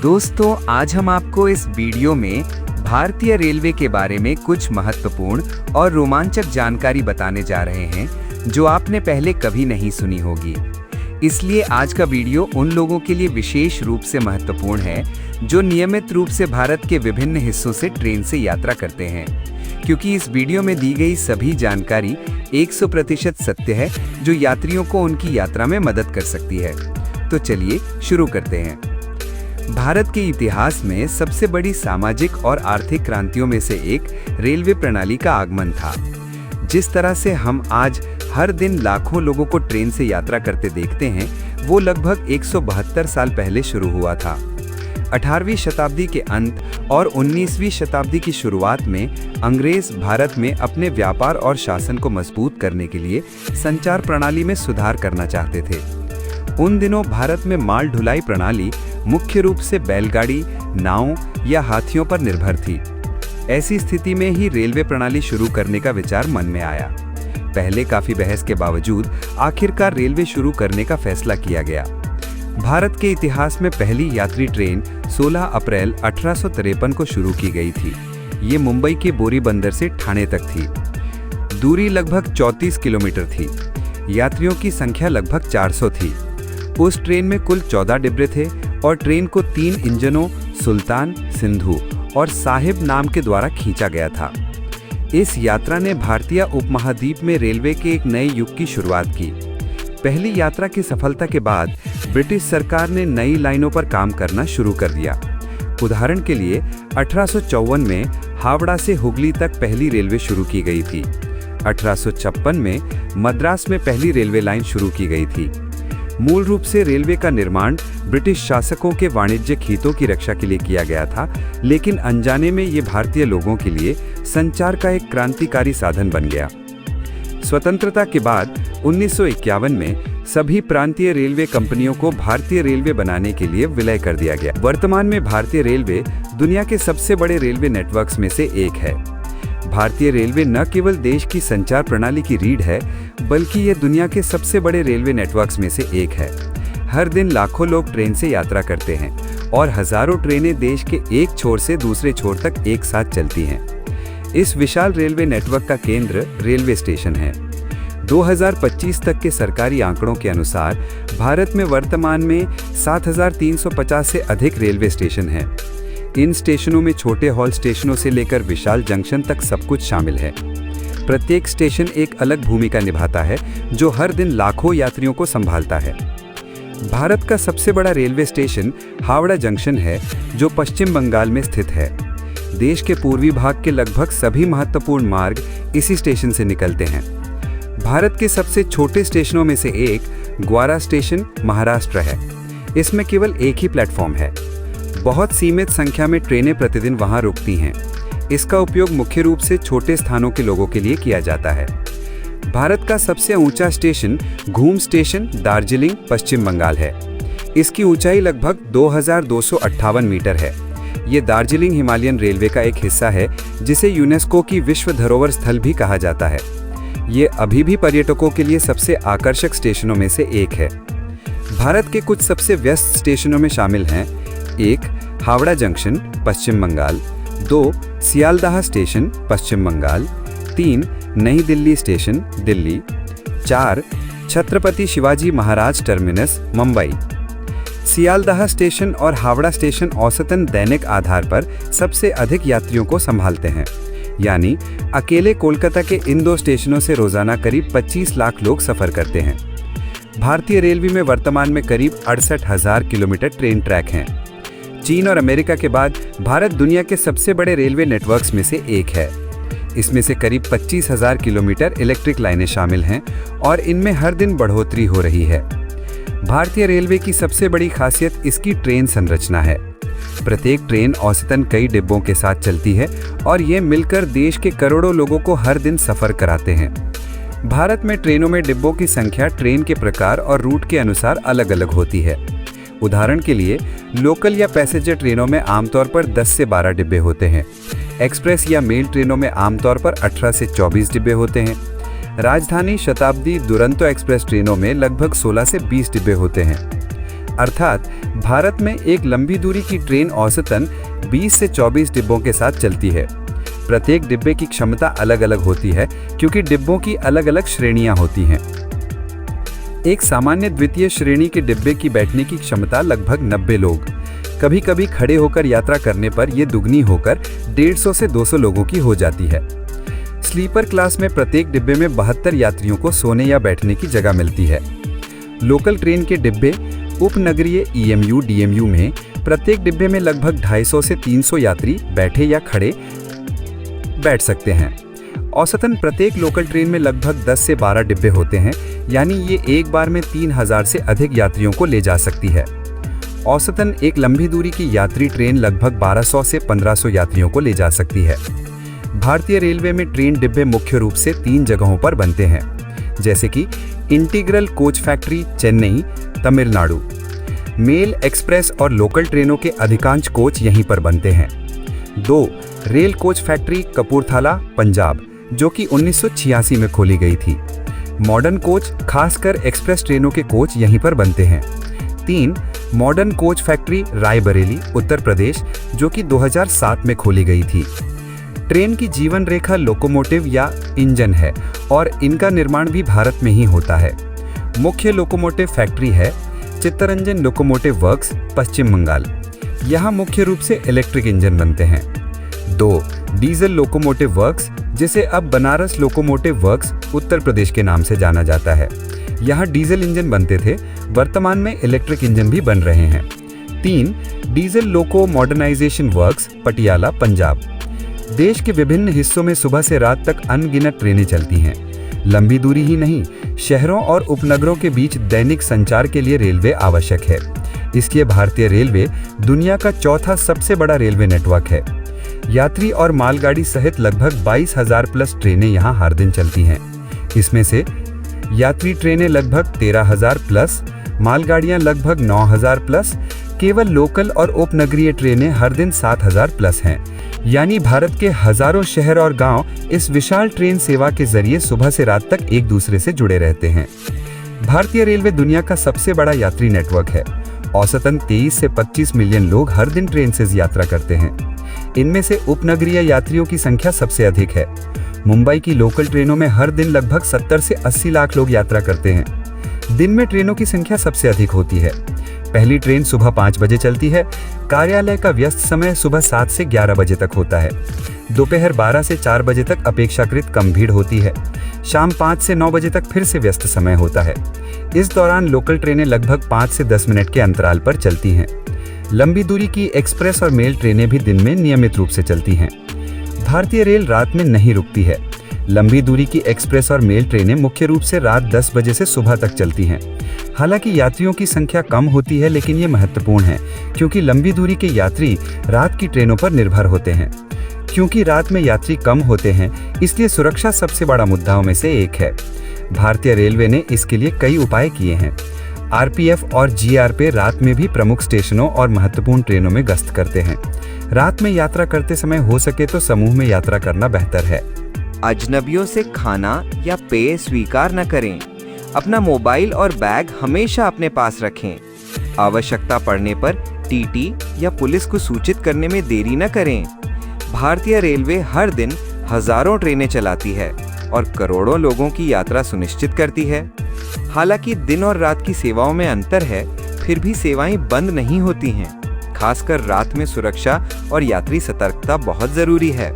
दोस्तों, आज हम आपको इस वीडियो में भारतीय रेलवे के बारे में कुछ महत्वपूर्ण और रोमांचक जानकारी बताने जा रहे हैं जो आपने पहले कभी नहीं सुनी होगी। इसलिए आज का वीडियो उन लोगों के लिए विशेष रूप से महत्वपूर्ण है जो नियमित रूप से भारत के विभिन्न हिस्सों से ट्रेन से यात्रा करते हैं, क्योंकि इस वीडियो में दी गई सभी जानकारी 100% सत्य है जो यात्रियों को उनकी यात्रा में मदद कर सकती है। तो चलिए शुरू करते हैं। भारत के इतिहास में सबसे बड़ी सामाजिक और आर्थिक क्रांतियों में से एक रेलवे प्रणाली का आगमन था। जिस तरह से हम आज हर दिन लाखों लोगों को ट्रेन से यात्रा करते देखते हैं, वो लगभग 172 साल पहले शुरू हुआ था। 18वीं शताब्दी के अंत और 19वीं शताब्दी की शुरुआत में अंग्रेज भारत में अपने व्यापार और शासन को मजबूत करने के लिए संचार प्रणाली में सुधार करना चाहते थे। उन दिनों भारत में माल ढुलाई प्रणाली मुख्य रूप से बैलगाड़ी, नाव या हाथियों पर निर्भर थी। ऐसी स्थिति में ही रेलवे प्रणाली शुरू करने का विचार मन में आया। पहले काफी बहस के बावजूद आखिरकार रेलवे शुरू करने का फैसला किया गया। भारत के इतिहास में पहली यात्री ट्रेन 16 अप्रैल 1853 को शुरू की गई थी। ये मुंबई के बोरी बंदर से ठाणे तक थी। दूरी लगभग 34 किलोमीटर थी। यात्रियों की संख्या लगभग 400 थी। उस ट्रेन में कुल 14 डिब्बे थे और ट्रेन को 3 इंजनों सुल्तान, सिंधु और साहिब नाम के द्वारा खींचा गया था। इस यात्रा ने भारतीय उपमहाद्वीप में रेलवे के एक नए युग की शुरुआत की। पहली यात्रा की सफलता के बाद ब्रिटिश सरकार ने नई लाइनों पर काम करना शुरू कर दिया। उदाहरण के लिए 1854 में हावड़ा से हुगली तक पहली रेलवे शुरू की गई थी। 1856 में मद्रास में पहली रेलवे लाइन शुरू की गई थी। मूल रूप से रेलवे का निर्माण ब्रिटिश शासकों के वाणिज्यिक हितों की रक्षा के लिए किया गया था, लेकिन अनजाने में ये भारतीय लोगों के लिए संचार का एक क्रांतिकारी साधन बन गया। स्वतंत्रता के बाद 1951 में सभी प्रांतीय रेलवे कंपनियों को भारतीय रेलवे बनाने के लिए विलय कर दिया गया। वर्तमान में भारतीय रेलवे दुनिया के सबसे बड़े रेलवे नेटवर्क्स में से एक है। भारतीय रेलवे न केवल देश की संचार प्रणाली की रीढ़ है, बल्कि ये दुनिया के सबसे बड़े रेलवे नेटवर्क्स में से एक है। हर दिन लाखों लोग ट्रेन से यात्रा करते हैं और हजारों ट्रेनें देश के एक छोर से दूसरे छोर तक एक साथ चलती हैं। इस विशाल रेलवे नेटवर्क का केंद्र रेलवे स्टेशन है। 2025 तक के सरकारी आंकड़ों के अनुसार भारत में वर्तमान में 7,350 से अधिक रेलवे स्टेशन हैं। इन स्टेशनों में छोटे हॉल स्टेशनों से लेकर विशाल जंक्शन तक सब कुछ शामिल है। प्रत्येक स्टेशन एक अलग भूमिका निभाता है जो हर दिन लाखों यात्रियों को संभालता है। भारत का सबसे बड़ा रेलवे स्टेशन हावड़ा जंक्शन है, जो पश्चिम बंगाल में स्थित है। देश के पूर्वी भाग के लगभग सभी महत्वपूर्ण मार्ग इसी स्टेशन से निकलते हैं। भारत के सबसे छोटे स्टेशनों में से एक ग्वारा स्टेशन महाराष्ट्र है। इसमें केवल एक ही प्लेटफॉर्म है। बहुत सीमित संख्या में ट्रेनें प्रतिदिन वहां रुकती हैं। इसका उपयोग मुख्य रूप से छोटे स्थानों के लोगों के लिए किया जाता है। भारत का सबसे ऊंचा स्टेशन घूम स्टेशन दार्जिलिंग, पश्चिम बंगाल है। इसकी ऊंचाई लगभग 2258 मीटर है। ये दार्जिलिंग हिमालयन रेलवे का एक हिस्सा है, जिसे यूनेस्को की विश्व धरोहर स्थल भी कहा जाता है। ये अभी भी पर्यटकों के लिए सबसे आकर्षक स्टेशनों में से एक है। भारत के कुछ सबसे व्यस्त स्टेशनों में शामिल हैं: 1. हावड़ा जंक्शन, पश्चिम बंगाल। 2. सियालदाह स्टेशन, पश्चिम बंगाल। 3. नई Delhi station, Delhi. 4. Chhatrapati Shivaji Maharaj terminus, Mumbai. Sealdah station और हावड़ा स्टेशन औसतन दैनिक आधार पर सबसे अधिक यात्रियों को संभालते हैं। यानी अकेले कोलकाता के इन दो स्टेशनों से रोजाना करीब 25 लाख लोग सफर करते हैं। भारतीय रेलवे में वर्तमान में करीब 68,000 किलोमीटर ट्रेन ट्रैक हैं। चीन और अमेरिका के बाद भारत दुनिया के सबसे बड़े रेलवे नेटवर्क्स में से एक है। इसमें से करीब 25,000 किलोमीटर इलेक्ट्रिक लाइनें शामिल हैं और इनमें हर दिन बढ़ोतरी हो रही है। भारतीय रेलवे की सबसे बड़ी खासियत इसकी ट्रेन संरचना है। प्रत्येक ट्रेन औसतन कई डिब्बों के साथ चलती है और ये मिलकर देश के करोड़ों लोगों को हर दिन सफर कराते हैं। भारत में ट्रेनों में डिब्बों की संख्या ट्रेन के प्रकार और रूट के अनुसार अलग अलग होती है। उदाहरण के लिए लोकल या पैसेंजर ट्रेनों में आमतौर पर 10 से 12 डिब्बे होते हैं। एक्सप्रेस या मेल ट्रेनों में आमतौर पर 18 से 24 डिब्बे होते हैं। राजधानी, शताब्दी, दुरंतो एक्सप्रेस ट्रेनों में लगभग 16 से 20 डिब्बे होते हैं। अर्थात भारत में एक लंबी दूरी की ट्रेन औसतन 20 से 24 डिब्बों के साथ चलती है। प्रत्येक डिब्बे की क्षमता अलग अलग होती है क्योंकि डिब्बों की अलग अलग श्रेणियां होती हैं। एक सामान्य द्वितीय श्रेणी के डिब्बे की बैठने की क्षमता लगभग 90 लोग। कभी कभी खड़े होकर यात्रा करने पर यह दुगनी होकर 150 से 200 लोगों की हो जाती है। स्लीपर क्लास में प्रत्येक डिब्बे में 72 यात्रियों को सोने या बैठने की जगह मिलती है। लोकल ट्रेन के डिब्बे उपनगरीय EMU, DMU में प्रत्येक डिब्बे में लगभग 250 से 300 यात्री बैठे या खड़े बैठ सकते हैं। औसतन प्रत्येक लोकल ट्रेन में लगभग 10 से 12 डिब्बे होते हैं, यानी ये एक बार में 3000 से अधिक यात्रियों को ले जा सकती है। औसतन एक लंबी दूरी की यात्री ट्रेन लगभग 1200 से 1500 यात्रियों को ले जा सकती है। भारतीय रेलवे में ट्रेन डिब्बे मुख्य रूप से 3 जगहों पर बनते हैं, जैसे कि integral coach factory, Chennai, Tamil Nadu. Mail, express और लोकल ट्रेनों के अधिकांश कोच यहीं पर बनते हैं। 2. Rail coach factory, Kapurthala, Punjab, जो कि 1986 में खोली गई थी। मॉडर्न कोच, खासकर एक्सप्रेस ट्रेनों के कोच यहीं पर बनते हैं। 3. Modern coach factory, Raebareli, Uttar Pradesh, जो कि 2007 में खोली गई थी। ट्रेन की जीवन रेखा लोकोमोटिव या इंजन है और इनका निर्माण भी भारत में ही होता है। मुख्य लोकोमोटिव फैक्ट्री है चित्तरंजन लोकोमोटिव वर्क्स, पश्चिम बंगाल। यहाँ मुख्य रूप से इलेक्ट्रिक इंजन बनते हैं। 2. डीजल लोकोमोटिव वर्क्स, जिसे अब बनारस लोकोमोटिव वर्क्स, उत्तर प्रदेश के नाम से जाना जाता है। यहाँ डीजल इंजन बनते थे, वर्तमान में इलेक्ट्रिक इंजन भी बन रहे हैं। 3. Diesel loco modernisation works, Patiala, Punjab. देश के विभिन्न हिस्सों में सुबह से रात तक अनगिनत ट्रेनें चलती हैं। लंबी दूरी ही नहीं, शहरों और उपनगरों के बीच दैनिक संचार के लिए रेलवे आवश्यक है। इसलिए भारतीय रेलवे दुनिया का चौथा सबसे बड़ा रेलवे नेटवर्क है। यात्री और मालगाड़ी सहित लगभग 22,000 प्लस ट्रेनें यहाँ हर दिन चलती हैं। इसमें से यात्री ट्रेनें लगभग 13,000 प्लस, मालगाड़ियाँ लगभग 9,000 प्लस, केवल लोकल और उपनगरीय ट्रेनें हर दिन 7,000 प्लस हैं। यानी भारत के हजारों शहर और गांव इस विशाल ट्रेन सेवा के जरिए सुबह से रात तक एक दूसरे से जुड़े रहते हैं। भारतीय रेलवे दुनिया का सबसे बड़ा यात्री नेटवर्क है। औसतन 23 से 25 मिलियन लोग हर दिन ट्रेन से यात्रा करते हैं। इनमें से उपनगरीय यात्रियों की संख्या सबसे अधिक है। मुंबई की लोकल ट्रेनों में हर दिन लगभग 70 से 80 लाख लोग यात्रा करते हैं। दिन में ट्रेनों की संख्या सबसे अधिक होती है। पहली ट्रेन सुबह 5 बजे चलती है। कार्यालय का व्यस्त समय सुबह 7 से 11 बजे तक होता है। दोपहर 12 से 4 बजे तक अपेक्षाकृत कम भीड़ होती है। शाम 5 से 9 बजे तक फिर से व्यस्त समय होता है। इस दौरान लोकल ट्रेनें लगभग 5 से 10 मिनट के अंतराल पर चलती हैं। लंबी दूरी की एक्सप्रेस और मेल ट्रेनें भी दिन में नियमित रूप से चलती हैं। भारतीय रेल रात में नहीं रुकती है। लंबी दूरी की एक्सप्रेस और मेल ट्रेनें मुख्य रूप से रात 10 बजे से सुबह तक चलती हैं। हालांकि यात्रियों की संख्या कम होती है, लेकिन ये महत्वपूर्ण है क्योंकि लंबी दूरी के यात्री रात की ट्रेनों पर निर्भर होते हैं। क्योंकि रात में यात्री कम होते हैं, इसलिए सुरक्षा सबसे बड़ा मुद्दाओं में से एक है। भारतीय रेलवे ने इसके लिए कई उपाय किए हैं। RPF और GRP रात में भी प्रमुख स्टेशनों और महत्वपूर्ण ट्रेनों में गश्त करते हैं। रात में यात्रा करते समय हो सके तो समूह में यात्रा करना बेहतर है। अजनबियों से खाना या पेय स्वीकार न करें। अपना मोबाइल और बैग हमेशा अपने पास रखें। आवश्यकता पड़ने पर TT या पुलिस को सूचित करने में देरी न करें। भारतीय रेलवे हर दिन हजारों ट्रेनें चलाती है और करोड़ों लोगों की यात्रा सुनिश्चित करती है। हालांकि दिन और रात की सेवाओं में अंतर है, फिर भी सेवाएं बंद नहीं होती हैं। खासकर रात में सुरक्षा और यात्री सतर्कता बहुत जरूरी है।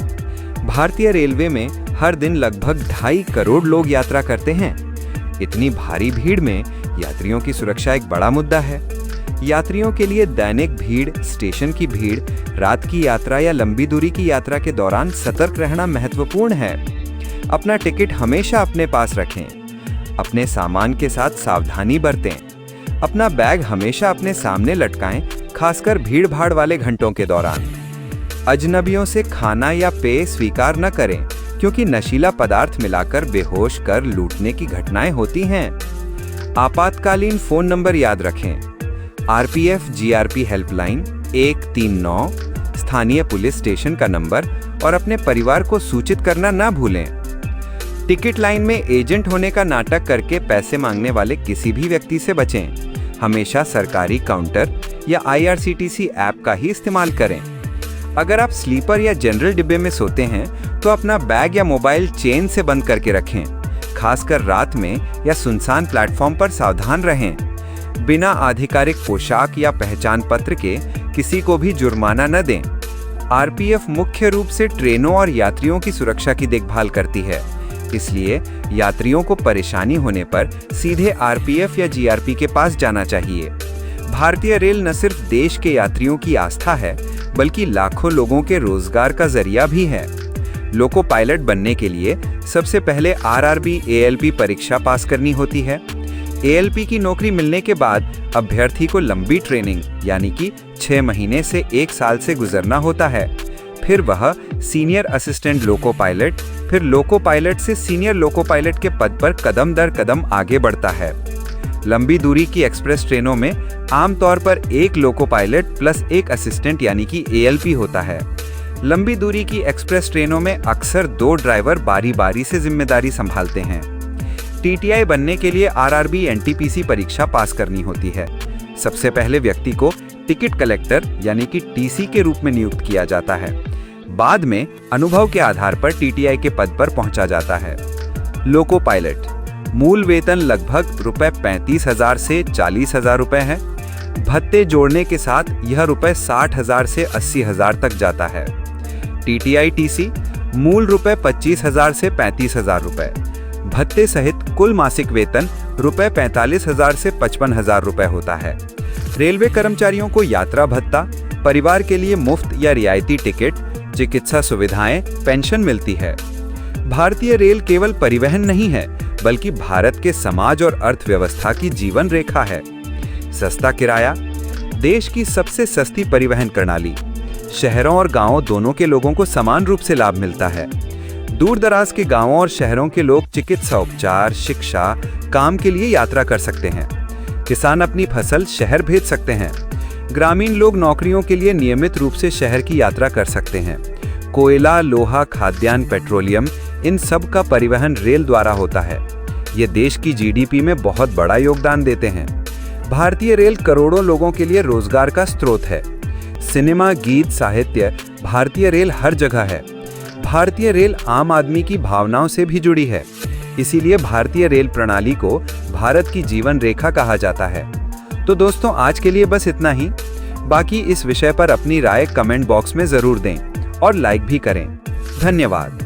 भारतीय रेलवे में हर दिन लगभग 2.5 करोड़ लोग यात्रा करते हैं। इतनी भारी भीड़ में यात्रियों की सुरक्षा एक बड़ा मुद्दा है। यात्रियों के लिए दैनिक भीड़, स्टेशन की भीड़, रात की यात्रा या लंबी दूरी की यात्रा के दौरान सतर्क रहना महत्वपूर्ण है। अपना टिकट हमेशा अपने पास रखें। अपने सामान के साथ सावधानी बरतें। अपना बैग हमेशा अपने सामने लटकाएं, खासकर भीड़-भाड़ वाले घंटों के दौरान। अजनबियों से खाना या पेय स्वीकार न करें, क्योंकि नशीला पदार्थ मिलाकर बेहोश कर लूटने की घटनाएं होती हैं। आपातकालीन फोन नंबर याद रखें। RPF GRP हेल्पलाइन 139, स्थानीय पुलिस स्टेशन का नंबर और अपने परिवार को सूचित करना ना भूलें। टिकट लाइन में एजेंट होने का नाटक करके पैसे मांगने वाले किसी भी व्यक्ति से बचें। हमेशा सरकारी काउंटर या IRCTC ऐप का ही इस्तेमाल करें। अगर आप स्लीपर या जनरल डिब्बे में सोते हैं तो अपना बैग या मोबाइल चेन से बंद करके रखें। खासकर रात में या सुनसान प्लेटफॉर्म पर सावधान रहें। बिना आधिकारिक पोशाक या पहचान पत्र के किसी को भी जुर्माना न दें। RPF मुख्य रूप से ट्रेनों और यात्रियों की सुरक्षा की देखभाल करती है, इसलिए यात्रियों को परेशानी होने पर सीधे RPF या GRP के पास जाना चाहिए। भारतीय रेल न सिर्फ देश के यात्रियों की आस्था है, बल्कि लाखों लोगों के रोजगार का जरिया भी है। लोको पायलट बनने के लिए सबसे पहले RRB ALP परीक्षा पास करनी होती है। ALP की नौकरी मिलने के बाद अभ्यर्थी को लंबी ट्रेनिंग यानी कि 6 महीने से 1 साल से गुजरना होता है। फिर वह सीनियर असिस्टेंट लोको पायलट, फिर लोको पायलट से सीनियर लोको पायलट के पद पर कदम दर कदम आगे बढ़ता है। लंबी दूरी की एक्सप्रेस ट्रेनों में आमतौर पर एक लोको पायलट प्लस एक असिस्टेंट यानी कि ALP होता है। लंबी दूरी की एक्सप्रेस ट्रेनों में अक्सर 2 ड्राइवर बारी बारी से जिम्मेदारी संभालते हैं। TTI बनने के लिए RRB NTPC परीक्षा पास करनी होती है। सबसे पहले व्यक्ति को टिकट कलेक्टर यानी कि TC के रूप में नियुक्त किया जाता है। बाद में अनुभव के आधार पर TTI के पद पर पहुंचा जाता है। लोको पायलट मूल वेतन लगभग ₹35,000 से 40,000 रुपए है। भत्ते जोड़ने के साथ यह ₹60,000 से 80,000 तक जाता है। TTI TC मूल ₹25,000 से 35,000 रुपए। भत्ते सहित कुल मासिक वेतन ₹45,000 से 55,000 रुपए होता है। रेलवे कर्मचारियों को यात्रा भत्ता, परिवार के लिए मुफ्त या रियायती टिकट, चिकित्सा सुविधाएं, पेंशन मिलती है। भारतीय रेल केवल परिवहन नहीं है, बल्कि भारत के समाज और अर्थव्यवस्था की जीवन रेखा है। सस्ता किराया, देश की सबसे सस्ती परिवहन प्रणाली, शहरों और गांवों दोनों के लोगों को समान रूप से लाभ मिलता है। दूर दराज के गांवों और शहरों के लोग चिकित्सा उपचार, शिक्षा, काम के लिए यात्रा कर सकते हैं। किसान अपनी फसल शहर भेज सकते हैं। ग्रामीण लोग नौकरियों के लिए नियमित रूप से शहर की यात्रा कर सकते हैं। कोयला, लोहा, खाद्यान्न, पेट्रोलियम, इन सब का परिवहन रेल द्वारा होता है। ये देश की GDP में बहुत बड़ा योगदान देते हैं। भारतीय रेल करोड़ों लोगों के लिए रोजगार का स्रोत है। सिनेमा, गीत, साहित्य, भारतीय रेल हर जगह है। भारतीय रेल आम आदमी की भावनाओं से भी जुड़ी है। इसीलिए भारतीय रेल प्रणाली को भारत की जीवन रेखा कहा जाता है। तो दोस्तों, आज के लिए बस इतना ही। बाकी इस विषय पर अपनी राय कमेंट बॉक्स में जरूर दें और लाइक भी करें। धन्यवाद।